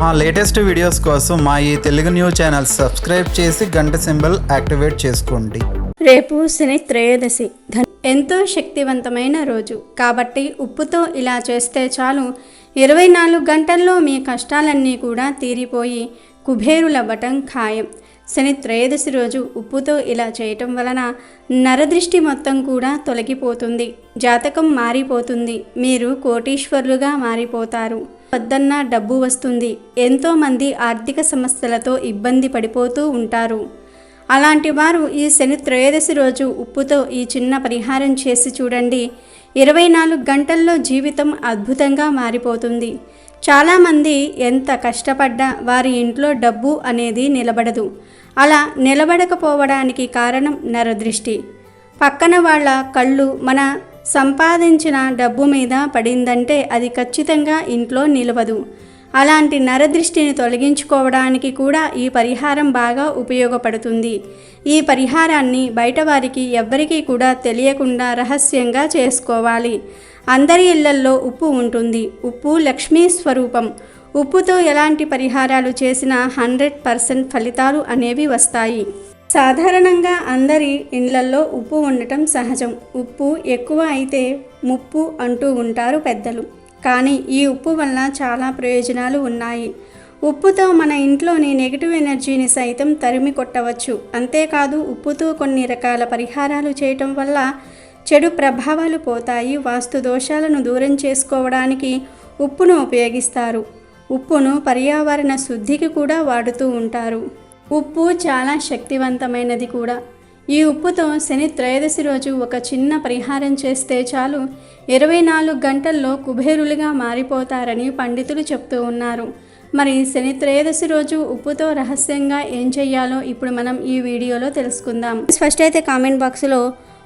మా latest videos కోసం మా ఈ తెలుగు న్యూస్ ఛానల్ సబ్స్క్రైబ్ చేసి గంట సింబల్ యాక్టివేట్ చేసుకోండి. రేపు శని త్రయోదశి, ఎంతో శక్తివంతమైన రోజు కాబట్టి ఉప్పుతో ఇలా చేస్తే చాలు 24 గంటల్లో మీ కష్టాలన్నీ కూడా తీరిపోయి కుబేరులవ్వటం ఖాయం. శని త్రయోదశి రోజు ఉప్పుతో ఇలా చేయటం వలన నరదృష్టి మొత్తం కూడా తొలగిపోతుంది, జాతకం మారిపోతుంది, మీరు కోటీశ్వరులుగా మారిపోతారు. వద్దన్న డబ్బు వస్తుంది. ఎంతోమంది ఆర్థిక సమస్యలతో ఇబ్బంది పడిపోతూ ఉంటారు. అలాంటి వారు ఈ శని త్రయోదశి రోజు ఉప్పుతో ఈ చిన్న పరిహారం చేసి చూడండి. 24 గంటల్లో జీవితం అద్భుతంగా మారిపోతుంది. చాలామంది ఎంత కష్టపడ్డా వారి ఇంట్లో డబ్బు అనేది నిలబడదు. అలా నిలబడకపోవడానికి కారణం నరదృష్టి. పక్కన వాళ్ళ కళ్ళు మన సంపాదించిన డబ్బు మీద పడిందంటే అది ఖచ్చితంగా ఇంట్లో నిలవదు. అలాంటి నరదృష్టిని తొలగించుకోవడానికి కూడా ఈ పరిహారం బాగా ఉపయోగపడుతుంది. ఈ పరిహారాన్ని బయట వారికి ఎవ్వరికీ కూడా తెలియకుండా రహస్యంగా చేసుకోవాలి. అందరి ఇళ్లల్లో ఉప్పు ఉంటుంది. ఉప్పు లక్ష్మీ స్వరూపం. ఉప్పుతో ఎలాంటి పరిహారాలు చేసినా 100% ఫలితాలు అనేవి వస్తాయి. సాధారణంగా అందరి ఇళ్లల్లో ఉప్పు ఉండటం సహజం. ఉప్పు ఎక్కువ అయితే ముప్పు అంటూ ఉంటారు పెద్దలు. కానీ ఈ ఉప్పు వల్ల చాలా ప్రయోజనాలు ఉన్నాయి. ఉప్పుతో మన ఇంట్లోని నెగిటివ్ ఎనర్జీని సైతం తరిమి కొట్టవచ్చు. అంతేకాదు ఉప్పుతో కొన్ని రకాల పరిహారాలు చేయటం వల్ల చెడు ప్రభావాలు పోతాయి. వాస్తు దోషాలను దూరం చేసుకోవడానికి ఉప్పును ఉపయోగిస్తారు. ఉప్పును పర్యావరణ శుద్ధికి కూడా వాడుతూ ఉంటారు. ఉప్పు చాలా శక్తివంతమైనది కూడా. ఈ ఉప్పుతో శని త్రయోదశి రోజు ఒక చిన్న పరిహారం చేస్తే చాలు 24 గంటల్లో కుబేరులుగా మారిపోతారని పండితులు చెప్తూ ఉన్నారు. మరి శని త్రయోదశి రోజు ఉప్పుతో రహస్యంగా ఏం చెయ్యాలో ఇప్పుడు మనం ఈ వీడియోలో తెలుసుకుందాం. ఫస్ట్ అయితే కామెంట్ బాక్స్లో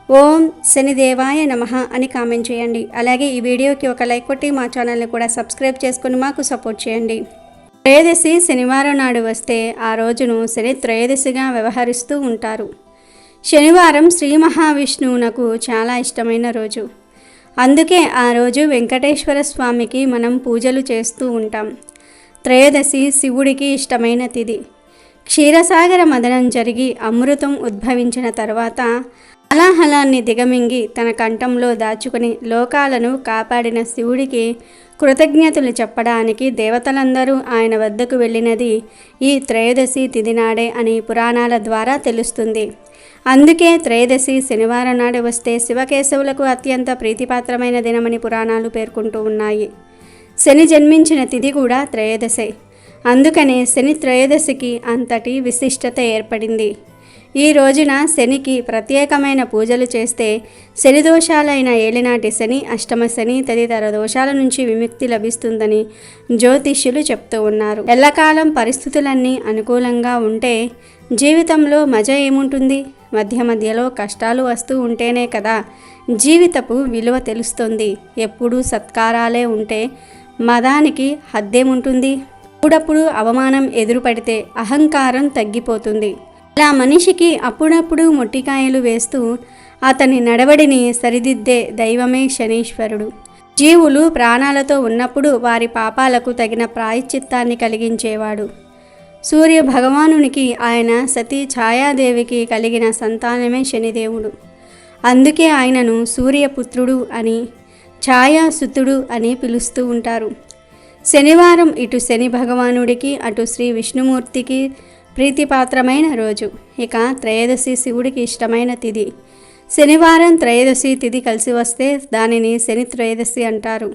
ఓం శనిదేవాయ నమః అని కామెంట్ చేయండి. అలాగే ఈ వీడియోకి ఒక లైక్ కొట్టి మా ఛానల్ని కూడా సబ్స్క్రైబ్ చేసుకుని మాకు సపోర్ట్ చేయండి. త్రయోదశి శనివారం నాడు వస్తే ఆ రోజును శని త్రయోదశిగా వ్యవహరిస్తూ ఉంటారు. శనివారం శ్రీ మహావిష్ణువునకు చాలా ఇష్టమైన రోజు. అందుకే ఆ రోజు వెంకటేశ్వర స్వామికి మనం పూజలు చేస్తూ ఉంటాం. త్రయోదశి శివుడికి ఇష్టమైన తిథి. క్షీరసాగర మదనం జరిగి అమృతం ఉద్భవించిన తర్వాత అలాహలాన్ని దిగమింగి తన కంఠంలో దాచుకుని లోకాలను కాపాడిన శివుడికి కృతజ్ఞతలు చెప్పడానికి దేవతలందరూ ఆయన వద్దకు వెళ్ళినది ఈ త్రయోదశి తిథి నాడే అని పురాణాల ద్వారా తెలుస్తుంది. అందుకే త్రయోదశి శనివారం నాడు వస్తే శివకేశవులకు అత్యంత ప్రీతిపాత్రమైన దినమని పురాణాలు పేర్కొంటూ ఉన్నాయి. శని జన్మించిన తిథి కూడా త్రయోదశే. అందుకనే శని త్రయోదశికి అంతటి విశిష్టత ఏర్పడింది. ఈ రోజున శనికి ప్రత్యేకమైన పూజలు చేస్తే శని దోషాలైన ఏలినాటి శని, అష్టమ శని తదితర దోషాల నుంచి విముక్తి లభిస్తుందని జ్యోతిష్యులు చెప్తూ ఉన్నారు. ఎల్లకాలం పరిస్థితులన్నీ అనుకూలంగా ఉంటే జీవితంలో మజ ఏముంటుంది? మధ్యలో కష్టాలు వస్తూ ఉంటేనే కదా జీవితపు విలువ తెలుస్తుంది. ఎప్పుడూ సత్కారాలే ఉంటే మదానికి హద్దేముంటుంది? అప్పుడప్పుడు అవమానం ఎదురుపడితే అహంకారం తగ్గిపోతుంది. అలా మనిషికి అప్పుడప్పుడు మొట్టికాయలు వేస్తూ అతని నడవడిని సరిదిద్దే దైవమే శనీశ్వరుడు. జీవులు ప్రాణాలతో ఉన్నప్పుడు వారి పాపాలకు తగిన ప్రాయశ్చిత్తాన్ని కలిగించేవాడు. సూర్య భగవానునికి ఆయన సతీ ఛాయాదేవికి కలిగిన సంతానమే శనిదేవుడు. అందుకే ఆయనను సూర్యపుత్రుడు అని, ఛాయాసుతుడు అని పిలుస్తూ ఉంటారు. శనివారం ఇటు శని భగవానుడికి అటు శ్రీ విష్ణుమూర్తికి ప్రీతిపాత్రమైన రోజు. ఇక త్రయోదశి శివుడికి ఇష్టమైన తిథి. శనివారం త్రయోదశి తిథి కలిసి వస్తే దానిని శని త్రయోదశి అంటారు.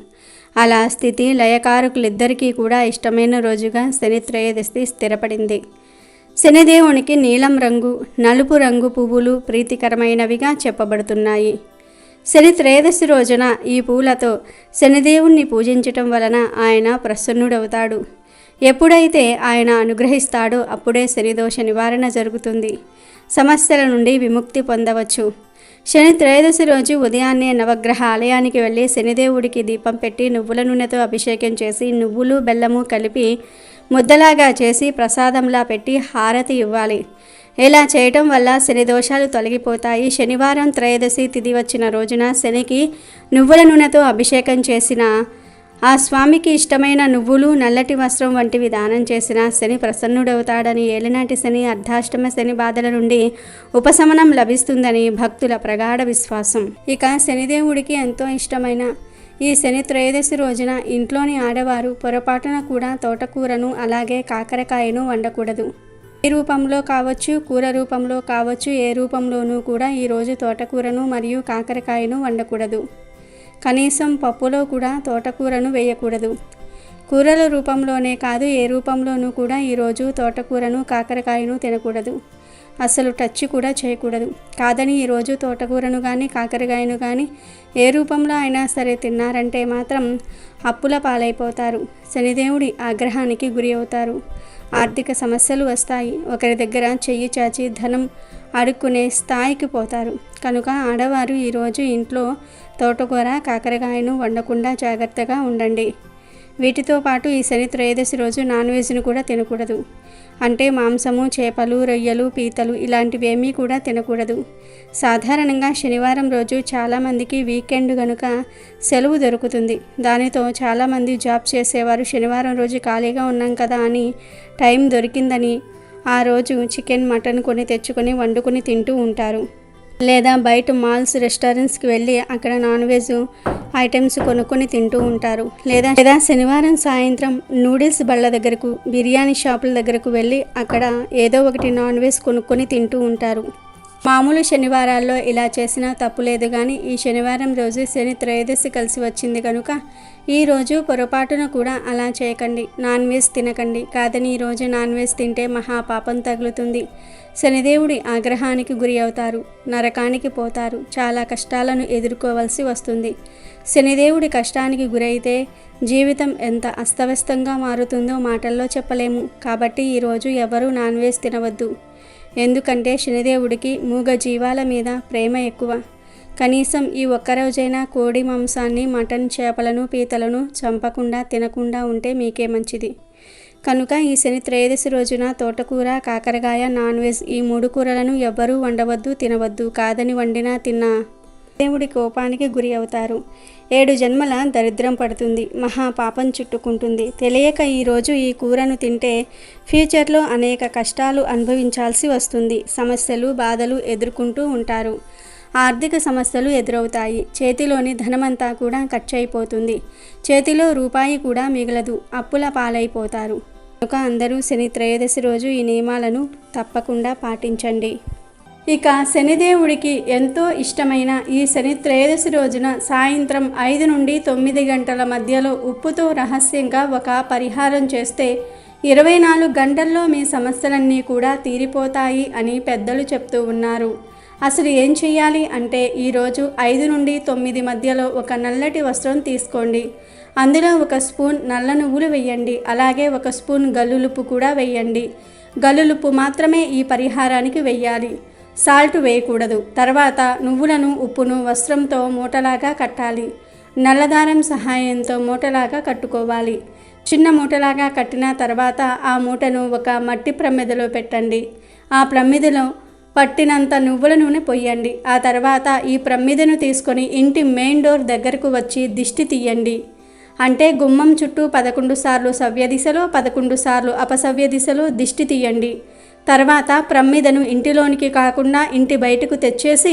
అలా స్థితి లయకారకులిద్దరికీ కూడా ఇష్టమైన రోజుగా శని త్రయోదశి స్థిరపడింది. శనిదేవునికి నీలం రంగు, నలుపు రంగు పువ్వులు ప్రీతికరమైనవిగా చెప్పబడుతున్నాయి. శని త్రయోదశి రోజున ఈ పూలతో శనిదేవుణ్ణి పూజించటం వలన ఆయన ప్రసన్నుడవుతాడు. ఎప్పుడైతే ఆయన అనుగ్రహిస్తాడో అప్పుడే శనిదోష నివారణ జరుగుతుంది. సమస్యల నుండి విముక్తి పొందవచ్చు. శని త్రయోదశి రోజు ఉదయాన్నే నవగ్రహ ఆలయానికి వెళ్ళి శనిదేవుడికి దీపం పెట్టి నువ్వుల నూనెతో అభిషేకం చేసి నువ్వులు బెల్లము కలిపి ముద్దలాగా చేసి ప్రసాదంలా పెట్టి హారతి ఇవ్వాలి. ఇలా చేయటం వల్ల శని దోషాలు తొలగిపోతాయి. శనివారం త్రయోదశి తిథి వచ్చిన రోజున శనికి నువ్వుల నూనెతో అభిషేకం చేసిన ఆ స్వామికి ఇష్టమైన నువ్వులు, నల్లటి వస్త్రం వంటివి దానం చేసిన శని ప్రసన్నుడవుతాడని, ఏలినాటి శని, అర్ధాష్టమ శని బాధల నుండి ఉపశమనం లభిస్తుందని భక్తుల ప్రగాఢ విశ్వాసం. ఇక శనిదేవుడికి ఎంతో ఇష్టమైన ఈ శని త్రయోదశి రోజున ఇంట్లోని ఆడవారు పొరపాటున కూడా తోటకూరను అలాగే కాకరకాయను వండకూడదు. ఏ రూపంలో కావచ్చు, కూర రూపంలో కావచ్చు, ఏ రూపంలోనూ కూడా ఈరోజు తోటకూరను మరియు కాకరకాయను వండకూడదు. కనీసం పప్పులో కూడా తోటకూరను వేయకూడదు. కూరల రూపంలోనే కాదు, ఏ రూపంలోనూ కూడా ఈరోజు తోటకూరను కాకరకాయను తినకూడదు. అసలు టచ్ కూడా చేయకూడదు. కాదని ఈరోజు తోటకూరను కానీ కాకరకాయను కానీ ఏ రూపంలో అయినా సరే తిన్నారంటే మాత్రం అప్పుల పాలైపోతారు. శనిదేవుడి ఆగ్రహానికి గురి అవుతారు. ఆర్థిక సమస్యలు వస్తాయి. ఒకరి దగ్గర చెయ్యి చాచి ధనం అడుక్కునే స్థాయికి పోతారు. కనుక ఆడవారు ఈరోజు ఇంట్లో తోటకూర కాకరకాయను వండకుండా జాగ్రత్తగా ఉండండి. వీటితో పాటు ఈ శని త్రయోదశి రోజు నాన్ వెజ్ను కూడా తినకూడదు. అంటే మాంసము, చేపలు, రొయ్యలు, పీతలు ఇలాంటివేమీ కూడా తినకూడదు. సాధారణంగా శనివారం రోజు చాలామందికి వీకెండ్ కనుక సెలవు దొరుకుతుంది. దానితో చాలామంది జాబ్ చేసేవారు శనివారం రోజు ఖాళీగా ఉన్నాం కదా అని టైం దొరికిందని ఆ రోజు చికెన్, మటన్ తెచ్చుకొని వండుకొని తింటూ ఉంటారు. లేదా బయట మాల్స్, రెస్టారెంట్స్కి వెళ్ళి అక్కడ నాన్ వెజ్ ఐటమ్స్ కొనుక్కొని తింటూ ఉంటారు. లేదా శనివారం సాయంత్రం నూడిల్స్ బళ్ళ దగ్గరకు, బిర్యానీ షాపుల దగ్గరకు వెళ్ళి అక్కడ ఏదో ఒకటి నాన్ వెజ్ కొనుక్కొని తింటూ ఉంటారు. మామూలు శనివారాల్లో ఇలా చేసినా తప్పు లేదు, కానీ ఈ శనివారం రోజు శని త్రయోదశి కలిసి వచ్చింది కనుక ఈరోజు పొరపాటున కూడా అలా చేయకండి. నాన్ వెజ్ తినకండి. కాదని ఈరోజు నాన్ వెజ్ తింటే మహాపాపం తగులుతుంది. శనిదేవుడి ఆగ్రహానికి గురి అవుతారు. నరకానికి పోతారు. చాలా కష్టాలను ఎదుర్కోవలసి వస్తుంది. శనిదేవుడి కష్టానికి గురైతే జీవితం ఎంత అస్తవ్యస్తంగా మారుతుందో మాటల్లో చెప్పలేము. కాబట్టి ఈరోజు ఎవరూ నాన్ వెజ్ తినవద్దు. ఎందుకంటే శనిదేవుడికి మూగ జీవాల మీద ప్రేమ ఎక్కువ. కనీసం ఈ ఒక్కరోజైనా కోడి మాంసాన్ని, మటన్, చేపలను, పీతలను చంపకుండా తినకుండా ఉంటే మీకే మంచిది. కనుక ఈ శని త్రయోదశి రోజున తోటకూర, కాకరకాయ, నాన్ వెజ్ ఈ 3 కూరలను ఎవ్వరూ వండవద్దు, తినవద్దు. కాదని వండినా తిన్నా దేవుడి కోపానికి గురి అవుతారు. 7 జన్మల దరిద్రం పడుతుంది. మహాపాపం చుట్టుకుంటుంది. తెలియక ఈరోజు ఈ కూరను తింటే ఫ్యూచర్లో అనేక కష్టాలు అనుభవించాల్సి వస్తుంది. సమస్యలు, బాధలు ఎదుర్కొంటూ ఉంటారు. ఆర్థిక సమస్యలు ఎదురవుతాయి. చేతిలోని ధనమంతా కూడా ఖర్చు అయిపోతుంది. చేతిలో రూపాయి కూడా మిగలదు. అప్పుల పాలైపోతారు. కనుక అందరూ శని త్రయోదశి రోజు ఈ నియమాలను తప్పకుండా పాటించండి. ఇక శనిదేవుడికి ఎంతో ఇష్టమైన ఈ శని త్రయోదశి రోజున సాయంత్రం 5 నుండి 9 గంటల మధ్యలో ఉప్పుతో రహస్యంగా ఒక పరిహారం చేస్తే 24 గంటల్లో మీ సమస్యలన్నీ కూడా తీరిపోతాయి అని పెద్దలు చెప్తూ ఉన్నారు. అసలు ఏం చేయాలి అంటే ఈరోజు 5 నుండి 9 మధ్యలో ఒక నల్లటి వస్త్రం తీసుకోండి. అందులో 1 స్పూన్ నల్ల నువ్వులు వేయండి. అలాగే 1 స్పూన్ గల్లులుప్పు కూడా వేయండి. గల్లులుప్పు మాత్రమే ఈ పరిహారానికి వేయాలి. సాల్ట్ వేయకూడదు. తర్వాత నువ్వులను, ఉప్పును వస్త్రంతో మూటలాగా కట్టాలి. నల్లదారం సహాయంతో మూటలాగా కట్టుకోవాలి. చిన్న మూటలాగా కట్టిన తర్వాత ఆ మూటను ఒక మట్టి ప్రమిదలో పెట్టండి. ఆ ప్రమిదలో పట్టినంత నువ్వుల నూనె పొయ్యండి. ఆ తర్వాత ఈ ప్రమిదను తీసుకొని ఇంటి మెయిన్ డోర్ దగ్గరకు వచ్చి దిష్టి తీయండి. అంటే గుమ్మం చుట్టూ 11 సార్లు సవ్య దిశలో, 11 సార్లు అపసవ్య దిశలో దిష్టి తీయండి. తర్వాత ప్రమిదను ఇంటిలోనికి కాకుండా ఇంటి బయటకు తెచ్చేసి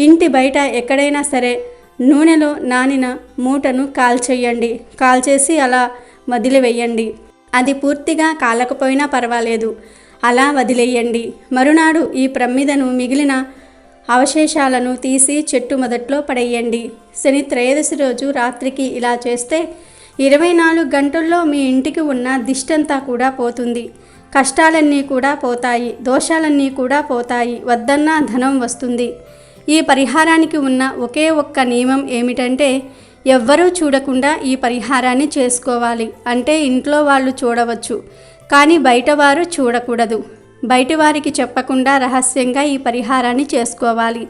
ఇంటి బయట ఎక్కడైనా సరే నూనెలో నానిన మూటను కాల్చేయండి. కాల్చేసి అలా వదిలివేయండి. అది పూర్తిగా కాలకపోయినా పర్వాలేదు, అలా వదిలేయండి. మరునాడు ఈ ప్రమిదను మిగిలిన అవశేషాలను తీసి చెట్టు మొదట్లో పడేయండి. శని త్రయోదశి రోజు రాత్రికి ఇలా చేస్తే 24 గంటల్లో మీ ఇంటికి ఉన్న దిష్టంతా కూడా పోతుంది. కష్టాలన్నీ కూడా పోతాయి. దోషాలన్నీ కూడా పోతాయి. వద్దన్న ధనం వస్తుంది. ఈ పరిహారానికి ఉన్న ఒకే ఒక్క నియమం ఏమిటంటే ఎవ్వరూ చూడకుండా ఈ పరిహారాన్ని చేసుకోవాలి. అంటే ఇంట్లో వాళ్ళు చూడవచ్చు, కానీ బయటవారు చూడకూడదు. బయటవారికి చెప్పకుండా రహస్యంగా ఈ పరిహారాన్ని చేసుకోవాలి.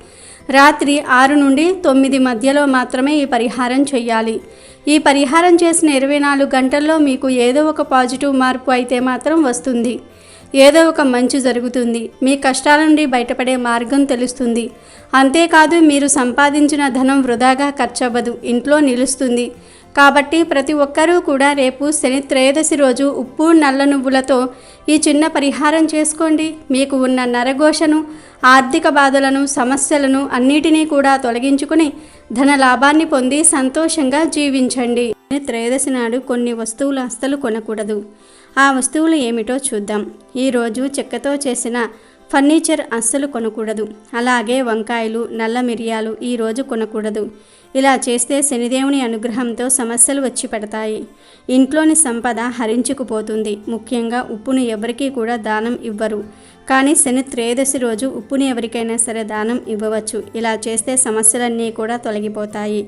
రాత్రి 6 నుండి 9 మధ్యలో మాత్రమే ఈ పరిహారం చేయాలి. ఈ పరిహారం చేసిన 24 గంటల్లో మీకు ఏదో ఒక పాజిటివ్ మార్పు అయితే మాత్రం వస్తుంది. ఏదో ఒక మంచి జరుగుతుంది. మీ కష్టాల నుండి బయటపడే మార్గం తెలుస్తుంది. అంతేకాదు మీరు సంపాదించిన ధనం వృధాగా ఖర్చవ్వదు, ఇంట్లో నిలుస్తుంది. కాబట్టి ప్రతి ఒక్కరూ కూడా రేపు శని త్రయోదశి రోజు ఉప్పు నల్ల నువ్వులతో ఈ చిన్న పరిహారం చేసుకోండి. మీకు ఉన్న నరఘోషను, ఆర్థిక బాధలను, సమస్యలను అన్నిటినీ కూడా తొలగించుకుని ధన లాభాన్ని పొంది సంతోషంగా జీవించండి. త్రయోదశి నాడు కొన్ని వస్తువులు అస్సలు కొనకూడదు. ఆ వస్తువులు ఏమిటో చూద్దాం. ఈరోజు చెక్కతో చేసిన ఫర్నిచర్ అస్సలు కొనకూడదు. అలాగే వంకాయలు, నల్ల మిరియాలు ఈరోజు కొనకూడదు. ఇలా చేస్తే శనిదేవుని అనుగ్రహంతో సమస్యలు వచ్చి పడతాయి. ఇంట్లోని సంపద హరించుకుపోతుంది. ముఖ్యంగా ఉప్పును ఎవరికీ కూడా దానం ఇవ్వరు. కానీ శని త్రయోదశి రోజు ఉప్పుని ఎవరికైనా సరే దానం ఇవ్వవచ్చు. ఇలా చేస్తే సమస్యలన్నీ కూడా తొలగిపోతాయి.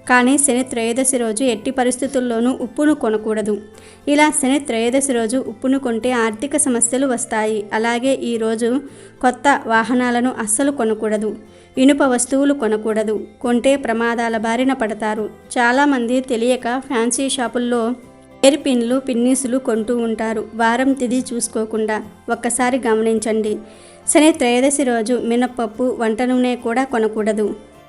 కానీ శని త్రయోదశి రోజు ఎట్టి పరిస్థితుల్లోనూ ఉప్పును కొనకూడదు. ఇలా శని త్రయోదశి రోజు ఉప్పును కొంటే ఆర్థిక సమస్యలు వస్తాయి. అలాగే ఈరోజు కొత్త వాహనాలను అస్సలు కొనకూడదు. ఇనుప వస్తువులు కొనకూడదు. కొంటే ప్రమాదాల బారిన పడతారు. చాలామంది తెలియక ఫ్యాన్సీ షాపుల్లో హెయిర్ పిన్లు, పిన్నీసులు కొంటూ ఉంటారు, వారం తిది చూసుకోకుండా. ఒక్కసారి గమనించండి. శని త్రయోదశి రోజు మినప్పప్పు, వంట నూనె కూడా కొనకూడదు.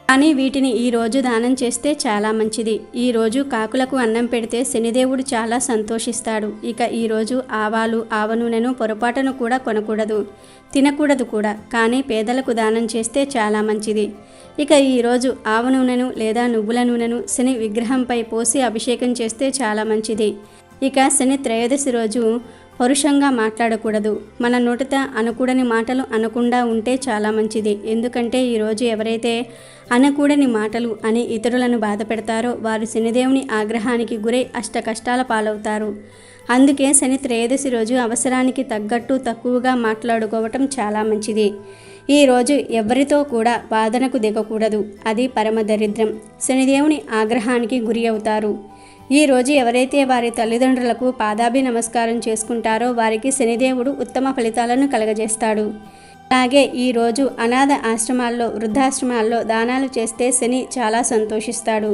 కానీ వీటిని ఈరోజు దానం చేస్తే చాలా మంచిది. ఈరోజు కాకులకు అన్నం పెడితే శనిదేవుడు చాలా సంతోషిస్తాడు. ఇక ఈరోజు ఆవాలు, ఆవ నూనెను పొరపాటును కూడా కొనకూడదు, తినకూడదు కూడా. కానీ పేదలకు దానం చేస్తే చాలా మంచిది. ఇక ఈరోజు ఆవ నూనెను లేదా నువ్వుల నూనెను శని విగ్రహంపై పోసి అభిషేకం చేస్తే చాలా మంచిది. ఇక శని త్రయోదశి రోజు పరుషంగా మాట్లాడకూడదు. మన నోటితో అనకూడని మాటలు అనకుండా ఉంటే చాలా మంచిది. ఎందుకంటే ఈరోజు ఎవరైతే అనకూడని మాటలు అని ఇతరులను బాధ పెడతారో వారు శనిదేవుని ఆగ్రహానికి గురై అష్ట కష్టాల పాలవుతారు. అందుకే శని త్రయోదశి రోజు అవసరానికి తగ్గట్టు తక్కువగా మాట్లాడుకోవటం చాలా మంచిది. ఈరోజు ఎవరితో కూడా వాదనకు దిగకూడదు. అది పరమ దరిద్రం. శనిదేవుని ఆగ్రహానికి గురి అవుతారు. ఈరోజు ఎవరైతే వారి తల్లిదండ్రులకు పాదాభి నమస్కారం చేసుకుంటారో వారికి శనిదేవుడు ఉత్తమ ఫలితాలను కలగజేస్తాడు. అలాగే ఈరోజు అనాథ ఆశ్రమాల్లో, వృద్ధాశ్రమాల్లో దానాలు చేస్తే శని చాలా సంతోషిస్తాడు.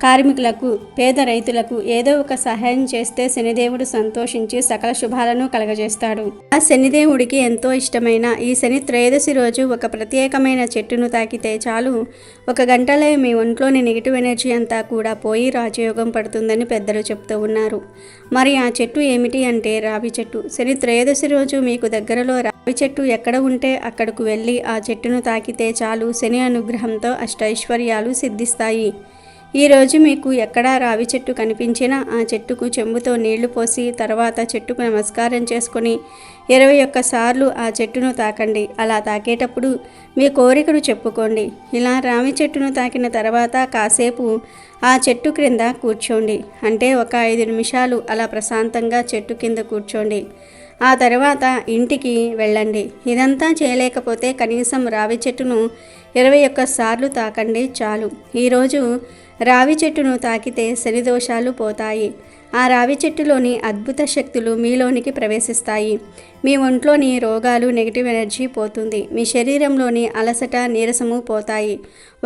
కార్మికులకు, పేద రైతులకు ఏదో ఒక సహాయం చేస్తే శనిదేవుడు సంతోషించి సకల శుభాలను కలగజేస్తాడు. ఆ శనిదేవుడికి ఎంతో ఇష్టమైన ఈ శని త్రయోదశి రోజు ఒక ప్రత్యేకమైన చెట్టును తాకితే చాలు, 1 గంటలో మీ ఒంట్లోని నెగిటివ్ ఎనర్జీ అంతా కూడా పోయి రాజయోగం పడుతుందని పెద్దలు చెప్తూ ఉన్నారు. మరి ఆ చెట్టు ఏమిటి అంటే రావి చెట్టు. శని త్రయోదశి రోజు మీకు దగ్గరలో రావి చెట్టు ఎక్కడ ఉంటే అక్కడకు వెళ్ళి ఆ చెట్టును తాకితే చాలు, శని అనుగ్రహంతో అష్టైశ్వర్యాలు సిద్ధిస్తాయి. ఈరోజు మీకు ఎక్కడా రావి చెట్టు కనిపించినా ఆ చెట్టుకు చెంబుతో నీళ్లు పోసి తర్వాత చెట్టుకు నమస్కారం చేసుకొని 21 సార్లు ఆ చెట్టును తాకండి. అలా తాకేటప్పుడు మీ కోరికను చెప్పుకోండి. ఇలా రావి చెట్టును తాకిన తర్వాత కాసేపు ఆ చెట్టు క్రింద కూర్చోండి. అంటే ఒక 5 నిమిషాలు అలా ప్రశాంతంగా చెట్టు కింద కూర్చోండి. ఆ తర్వాత ఇంటికి వెళ్ళండి. ఇదంతా చేయలేకపోతే కనీసం రావి చెట్టును 21 సార్లు తాకండి చాలు. ఈరోజు రావి చెట్టును తాకితే శని దోషాలు పోతాయి. ఆ రావి చెట్టులోని అద్భుత శక్తులు మీలోనికి ప్రవేశిస్తాయి. మీ ఒంట్లోని రోగాలు, నెగిటివ్ ఎనర్జీ పోతుంది. మీ శరీరంలోని అలసట, నీరసము పోతాయి.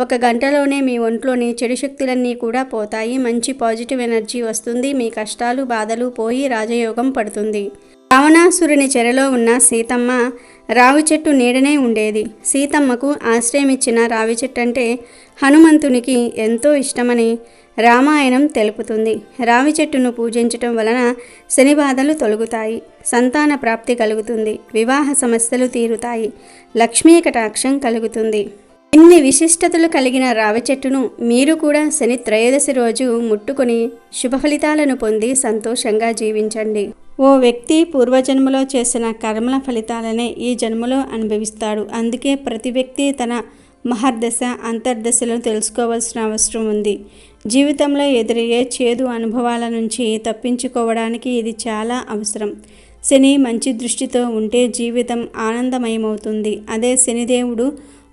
1 గంటలోనే మీ ఒంట్లోని చెడు శక్తులన్నీ కూడా పోతాయి. మంచి పాజిటివ్ ఎనర్జీ వస్తుంది. మీ కష్టాలు, బాధలు పోయి రాజయోగం పడుతుంది. రావణాసురుని చెరలో ఉన్న సీతమ్మ రావి చెట్టు నీడనే ఉండేది. సీతమ్మకు ఆశ్రయమిచ్చిన రావి చెట్టు అంటే హనుమంతునికి ఎంతో ఇష్టమని రామాయణం తెలుపుతుంది. రావి చెట్టును పూజించటం వలన శని బాధలు తొలగుతాయి, సంతాన ప్రాప్తి కలుగుతుంది, వివాహ సమస్యలు తీరుతాయి, లక్ష్మీ కటాక్షం కలుగుతుంది. ఇన్ని విశిష్టతలు కలిగిన రావి చెట్టును మీరు కూడా శని త్రయోదశి రోజు ముట్టుకొని శుభ ఫలితాలను పొంది సంతోషంగా జీవించండి. ఓ వ్యక్తి పూర్వజన్మలో చేసిన కర్మల ఫలితాలనే ఈ జన్మలో అనుభవిస్తాడు. అందుకే ప్రతి వ్యక్తి తన మహర్దశ, అంతర్దశలను తెలుసుకోవాల్సిన అవసరం ఉంది. జీవితంలో ఎదురయ్యే చేదు అనుభవాల నుంచి తప్పించుకోవడానికి ఇది చాలా అవసరం. శని మంచి దృష్టితో ఉంటే జీవితం ఆనందమయమవుతుంది. అదే శనిదేవుడు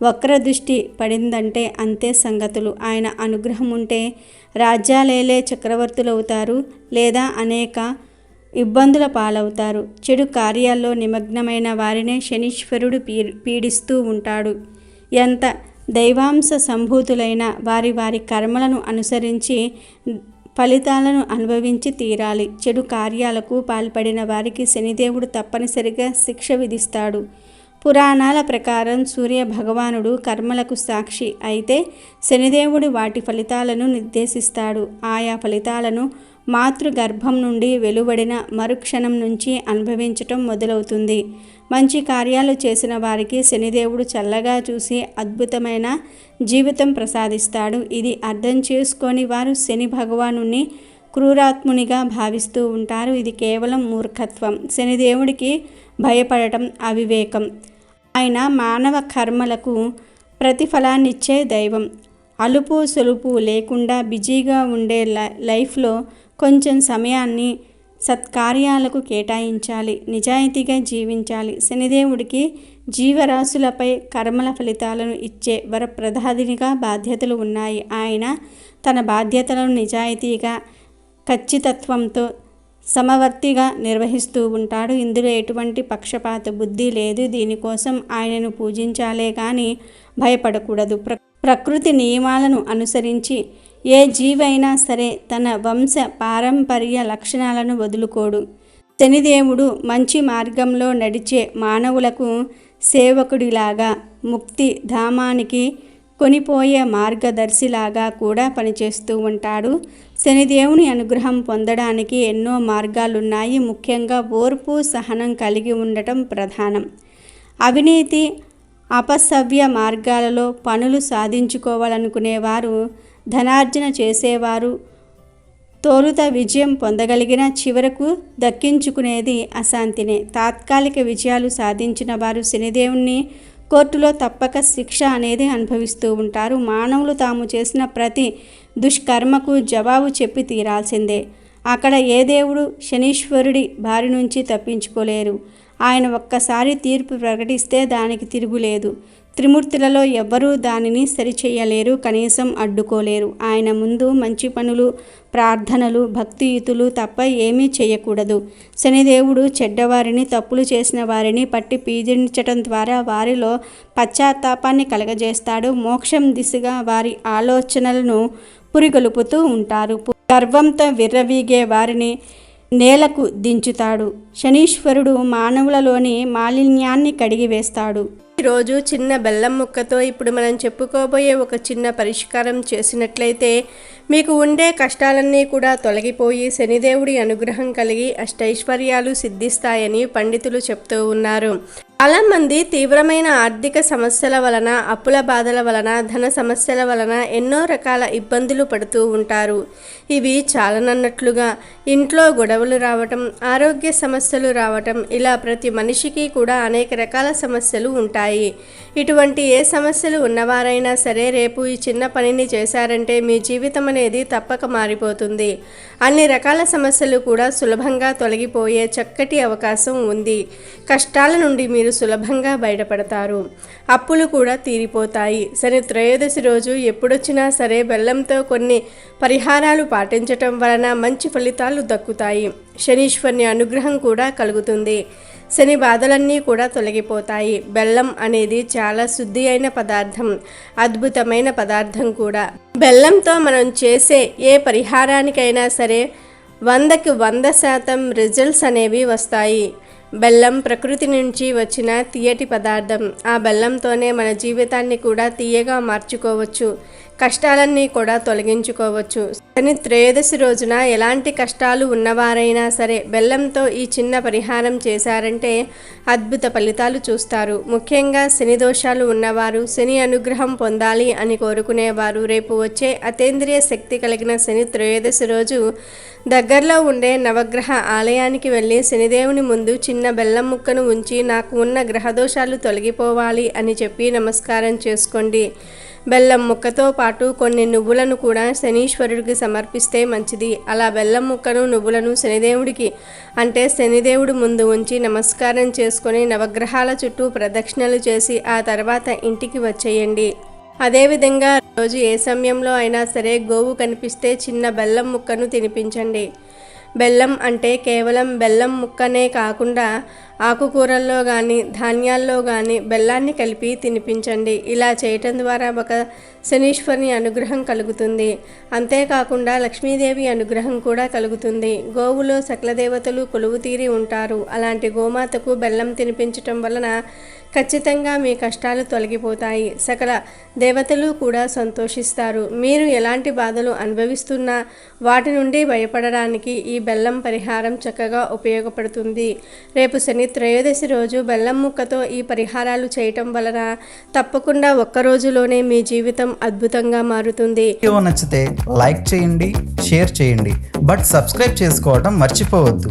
వక్ర దృష్టి పడిందంటే అంతే సంగతులు. ఆయన అనుగ్రహం ఉంటే రాజ్యాలేలే చక్రవర్తులు అవుతారు, లేదా అనేక ఇబ్బందుల పాలవుతారు. చెడు కార్యాల్లో నిమగ్నమైన వారినే శనీశ్వరుడు పీడిస్తూ ఉంటాడు. ఎంత దైవాంశ సంభూతులైన వారి వారి కర్మలను అనుసరించి ఫలితాలను అనుభవించి తీరాలి. చెడు కార్యాలకు పాల్పడిన వారికి శనిదేవుడు తప్పనిసరిగా శిక్ష విధిస్తాడు. పురాణాల ప్రకారం సూర్య భగవానుడు కర్మలకు సాక్షి అయితే శనిదేవుడు వాటి ఫలితాలను నిర్దేశిస్తాడు. ఆయా ఫలితాలను మాతృగర్భం నుండి వెలువడిన మరుక్షణం నుంచి అనుభవించటం మొదలవుతుంది. మంచి కార్యాలు చేసిన వారికి శనిదేవుడు చల్లగా చూసి అద్భుతమైన జీవితం ప్రసాదిస్తాడు. ఇది అర్థం చేసుకొని వారు శని భగవానుని క్రూరాత్మునిగా భావిస్తూ ఉంటారు. ఇది కేవలం మూర్ఖత్వం. శనిదేవుడికి భయపడటం అవివేకం. ఆయన మానవ కర్మలకు ప్రతిఫలాన్నిచ్చే దైవం. అలుపు సొలుపు లేకుండా బిజీగా ఉండే లైఫ్లో కొంచెం సమయాన్ని సత్కార్యాలకు కేటాయించాలి. నిజాయితీగా జీవించాలి. శనిదేవుడికి జీవరాశులపై కర్మల ఫలితాలను ఇచ్చే వరప్రదాదినిగా బాధ్యతలు ఉన్నాయి. ఆయన తన బాధ్యతలను నిజాయితీగా ఖచ్చితత్వంతో సమవర్తిగా నిర్వహిస్తూ ఉంటాడు. ఇందులో ఎటువంటి పక్షపాత బుద్ధి లేదు. దీనికోసం ఆయనను పూజించాలే కానీ భయపడకూడదు. ప్రకృతి నియమాలను అనుసరించి ఏ జీవైనా సరే తన వంశ పారంపర్య లక్షణాలను వదులుకోడు. శనిదేవుడు మంచి మార్గంలో నడిచే మానవులకు సేవకుడిలాగా, ముక్తి ధామానికి కొనిపోయే మార్గదర్శిలాగా కూడా పనిచేస్తూ ఉంటాడు. శనిదేవుని అనుగ్రహం పొందడానికి ఎన్నో మార్గాలున్నాయి. ముఖ్యంగా ఓర్పు సహనం కలిగి ఉండటం ప్రధానం. అవినీతి అపసవ్య మార్గాలలో పనులు సాధించుకోవాలనుకునేవారు, ధనార్జన చేసేవారు తొలుత విజయం పొందగలిగిన చివరకు దక్కించుకునేది అశాంతినే. తాత్కాలిక విజయాలు సాధించిన వారు శనిదేవుని కోర్టులో తప్పక శిక్ష అనేది అనుభవిస్తూ ఉంటారు. మానవులు తాము చేసిన ప్రతి దుష్కర్మకు జవాబు చెప్పి తీరాల్సిందే. అక్కడ ఏ దేవుడు శనీశ్వరుడి బారి నుంచి తప్పించుకోలేరు. ఆయన ఒక్కసారి తీర్పు ప్రకటిస్తే దానికి తిరుగులేదు. త్రిమూర్తులలో ఎవ్వరూ దానిని సరిచేయలేరు, కనీసం అడ్డుకోలేరు. ఆయన ముందు మంచి పనులు, ప్రార్థనలు, భక్తియుతులు తప్ప ఏమీ చేయకూడదు. శనిదేవుడు చెడ్డవారిని, తప్పులు చేసిన వారిని పట్టి పీడించటం ద్వారా వారిలో పశ్చాత్తాపాన్ని కలగజేస్తాడు. మోక్షం దిశగా వారి ఆలోచనలను పురిగొలుపుతూ ఉంటారు. గర్వంతో విర్రవీగే వారిని నేలకు దించుతాడు. శనీశ్వరుడు మానవులలోని మాలిన్యాన్ని కడిగివేస్తాడు. ఈరోజు చిన్న బెల్లం ముక్కతో ఇప్పుడు మనం చెప్పుకోబోయే ఒక చిన్న పరిష్కారం చేసినట్లయితే మీకు ఉండే కష్టాలన్నీ కూడా తొలగిపోయి శనిదేవుడి అనుగ్రహం కలిగి అష్టైశ్వర్యాలు సిద్ధిస్తాయని పండితులు చెప్తూ ఉన్నారు. చాలామంది తీవ్రమైన ఆర్థిక సమస్యల వలన, అప్పుల బాధల వలన, ధన సమస్యల వలన ఎన్నో రకాల ఇబ్బందులు పడుతూ ఉంటారు. ఇవి చాలనన్నట్లుగా ఇంట్లో గొడవలు రావటం, ఆరోగ్య సమస్యలు రావటం, ఇలా ప్రతి మనిషికి కూడా అనేక రకాల సమస్యలు ఉంటాయి. ఇటువంటి ఏ సమస్యలు ఉన్నవారైనా సరే రేపు ఈ చిన్న పనిని చేశారంటే మీ జీవితం అనేది తప్పక మారిపోతుంది. అన్ని రకాల సమస్యలు కూడా సులభంగా తొలగిపోయే చక్కటి అవకాశం ఉంది. కష్టాల నుండి మీరు సులభంగా బయటపడతారు. అప్పులు కూడా తీరిపోతాయి. శని త్రయోదశి రోజు ఎప్పుడొచ్చినా సరే బెల్లంతో కొన్ని పరిహారాలు పాటించటం వలన మంచి ఫలితాలు దక్కుతాయి. శనీశ్వరుని అనుగ్రహం కూడా కలుగుతుంది. శని బాధలన్నీ కూడా తొలగిపోతాయి. బెల్లం అనేది చాలా శుద్ధి అయిన పదార్థం, అద్భుతమైన పదార్థం కూడా. బెల్లంతో మనం చేసే ఏ పరిహారానికైనా సరే 100కి 100% రిజల్ట్స్ అనేవి వస్తాయి. బెల్లం ప్రకృతి నుంచి వచ్చిన తీయటి పదార్థం. ఆ బెల్లంతోనే మన జీవితాన్ని కూడా తీయగా మార్చుకోవచ్చు. కష్టాలన్నీ కూడా తొలగించుకోవచ్చు. శని త్రయోదశి రోజున ఎలాంటి కష్టాలు ఉన్నవారైనా సరే బెల్లంతో ఈ చిన్న పరిహారం చేశారంటే అద్భుత ఫలితాలు చూస్తారు. ముఖ్యంగా శని దోషాలు ఉన్నవారు, శని అనుగ్రహం పొందాలి అని కోరుకునేవారు రేపు వచ్చే అతీంద్రియ శక్తి కలిగిన శని త్రయోదశి రోజు దగ్గరలో ఉండే నవగ్రహ ఆలయానికి వెళ్ళి శనిదేవుని ముందు చిన్న బెల్లం ముక్కను ఉంచి నాకు ఉన్న గ్రహదోషాలు తొలగిపోవాలి అని చెప్పి నమస్కారం చేసుకోండి. బెల్లం ముక్కతో పాటు కొన్ని నువ్వులను కూడా శనీశ్వరుడికి సమర్పిస్తే మంచిది. అలా బెల్లం ముక్కను, నువ్వులను శనిదేవుడికి అంటే శనిదేవుడు ముందు ఉంచి నమస్కారం చేసుకొని నవగ్రహాల చుట్టూ ప్రదక్షిణలు చేసి ఆ తర్వాత ఇంటికి వచ్చేయండి. అదేవిధంగా రోజు ఏ సమయంలో అయినా సరే గోవు కనిపిస్తే చిన్న బెల్లం ముక్కను తినిపించండి. బెల్లం అంటే కేవలం బెల్లం ముక్కనే కాకుండా ఆకుకూరల్లో కానీ ధాన్యాల్లో కానీ బెల్లాన్ని కలిపి తినిపించండి. ఇలా చేయటం ద్వారా ఒక శనీశ్వరుని అనుగ్రహం కలుగుతుంది. అంతేకాకుండా లక్ష్మీదేవి అనుగ్రహం కూడా కలుగుతుంది. గోవులో సకల దేవతలు కొలువు తీరి ఉంటారు. అలాంటి గోమాతకు బెల్లం తినిపించటం వలన ఖచ్చితంగా మీ కష్టాలు తొలగిపోతాయి. సకల దేవతలు కూడా సంతోషిస్తారు. మీరు ఎలాంటి బాధలు అనుభవిస్తున్నా వాటి నుండి బయపడడానికి ఈ బెల్లం పరిహారం చక్కగా ఉపయోగపడుతుంది. రేపు శని త్రయోదశి రోజు బెల్లం ముక్కతో ఈ పరిహారాలు చేయటం వలన తప్పకుండా ఒక్క రోజులోనే మీ జీవితం అద్భుతంగా మారుతుంది. వీడియో నచ్చితే లైక్ చేయండి, షేర్ చేయండి, బట్ సబ్స్క్రైబ్ చేసుకోవడం మర్చిపోవద్దు.